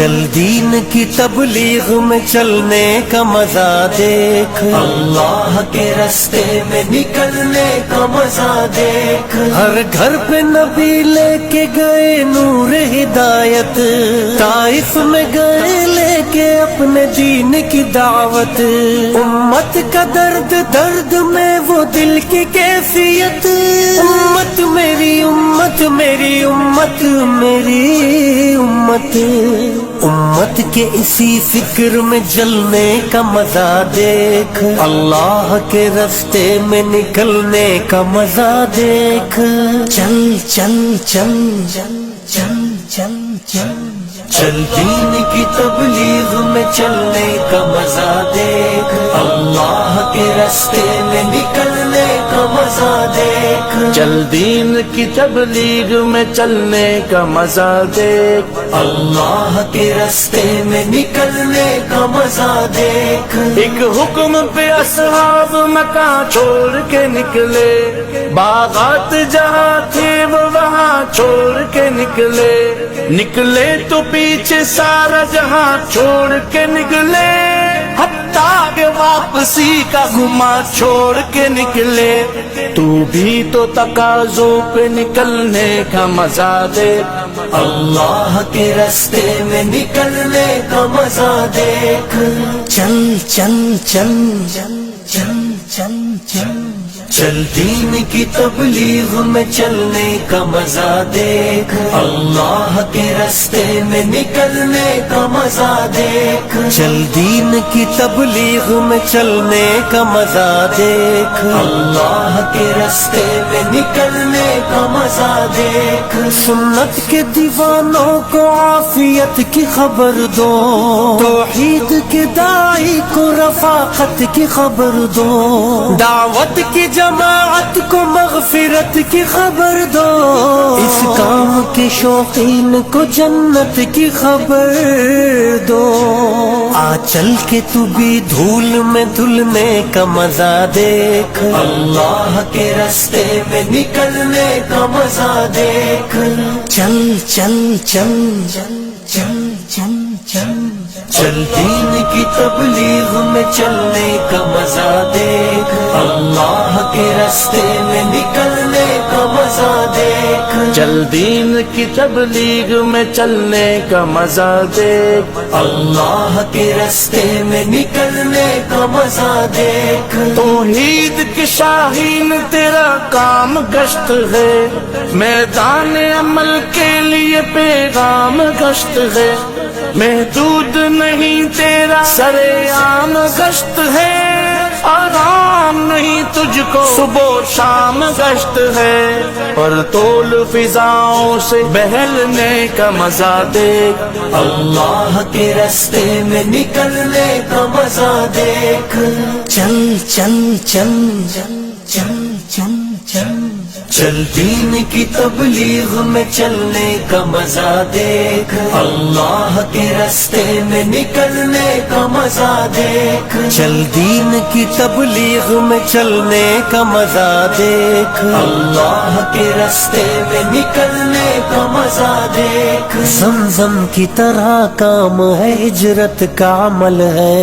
چل دین کی تبلیغ میں چلنے کا مزہ دیکھ، اللہ کے راستے میں نکلنے کا مزہ دیکھ، ہر گھر پہ نبی لے کے گئے نور ہدایت، طائف میں گئے لے کے اپنے دین کی دعوت، امت کا درد درد میں وہ دل کی کیفیت، امت میری امت میری امت میری امت، امت کے اسی فکر میں جلنے کا مزہ دیکھ، اللہ کے راستے میں نکلنے کا مزہ دیکھ، چل چل چل چل چل چل چل چل دین کی تبلیغ میں چلنے کا مزہ دیکھ، اللہ کے راستے میں نکلنے کا مزہ دیکھ، چل دین کی تبلیغ میں چلنے کا مزہ دیکھ، اللہ کے راستے میں نکلنے کا مزہ دیکھ، ایک حکم پہ اصحاب مکان چھوڑ کے نکلے، باغات جہاں تھے وہ وہاں چھوڑ کے نکلے، نکلے تو پیچھے سارا جہاں چھوڑ کے نکلے، حتیٰ کہ واپسی کا گما چھوڑ کے نکلے، تو بھی تو تقاضوں پہ نکلنے کا مزہ دے، اللہ کے راستے میں نکلنے کا مزہ دیکھ، چل چل چل چل چل چل چل چل دین کی تبلیغ میں چلنے کا مزہ دیکھ، اللہ کے راستے میں نکلنے کا مزہ دیکھ، چل دین کی تبلیغ میں چلنے کا مزہ دیکھ، اللہ کے راستے میں نکلنے کا مزہ دیکھ، سنت کے دیوانوں کو عافیت کی خبر دو، توحید کے داعی کو رفاقت کی خبر دو، دعوت کی جماعت کو مغفرت کی خبر دو، اس کام کے شوقین کو جنت کی خبر دو، آ چل کے تو بھی دھول میں دھلنے کا مزہ دیکھ، اللہ کے راستے میں نکلنے کا مزہ دیکھ، چل چل چل چل چل چل چل چل دین کی تبلیغ میں چلنے کا مزہ دیکھ، اللہ کے راستے میں نکلنے کا مزہ دیکھ، چل دین کی تبلیغ میں چلنے کا مزہ دیکھ، اللہ کے راستے میں نکلنے کا مزہ دیکھ، توحید کے شاہین تیرا کام گشت ہے، میدان عمل کے لیے پیغام گشت ہے، محدود نہیں تیرا سر عام گشت ہے، آرام نہیں تجھ کو صبح و شام گشت ہے، پر طول فضاؤں سے بہلنے کا مزہ دیکھ، اللہ کے راستے میں نکلنے کا مزہ دیکھ، چل چل چل چل چل چل چل چل دین کی تبلیغ میں چلنے کا مزہ دیکھ، اللہ کے راستے میں نکلنے کا مزہ دیکھ، چل دین کی تبلیغ میں چلنے کا مزہ دیکھ، اللہ کے راستے میں نکلنے کا مزہ دیکھ، زمزم کی طرح کام ہے، ہجرت کا عمل ہے،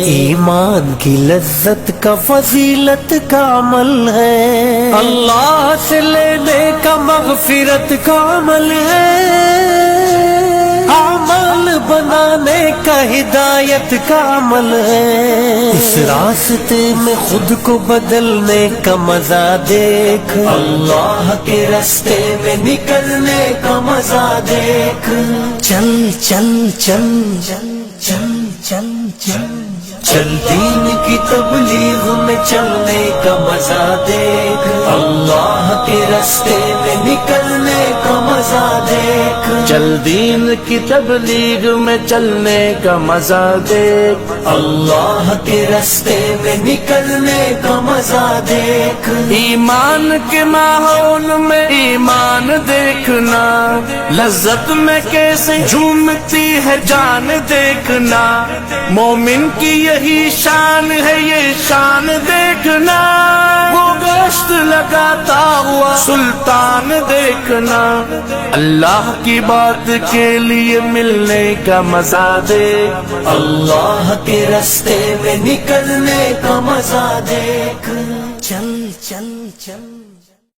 ایمان کی لذت کا فضیلت کا عمل ہے، اللہ سے لینے کا مغفرت کا عمل ہے، عمل بنانے کا ہدایت کا عمل ہے، اس راستے میں خود کو بدلنے کا مزہ دیکھ، اللہ کے راستے میں نکلنے کا مزہ دیکھ، چل چل چل چل چل چل چل چل دین کی تبلیغ میں چلنے کا مزہ دیکھ، اللہ کے راستے میں نکلنے کا مزہ دیکھ، چل دین کی تبلیغ میں چلنے کا مزہ دیکھ، اللہ کے راستے میں نکلنے کا مزہ دیکھ، ایمان کے ماحول میں ایمان دیکھنا، لذت میں کیسے جھومتی ہے جان دیکھنا، مومن کی یہی شان ہے یہ شان دیکھنا، وہ گشت لگاتا ہوا سلطان دیکھنا، دینا، اللہ کی بات کے لیے ملنے کا مزہ دیکھ، اللہ کے راستے میں نکلنے کا مزہ دیکھ، چل چل چل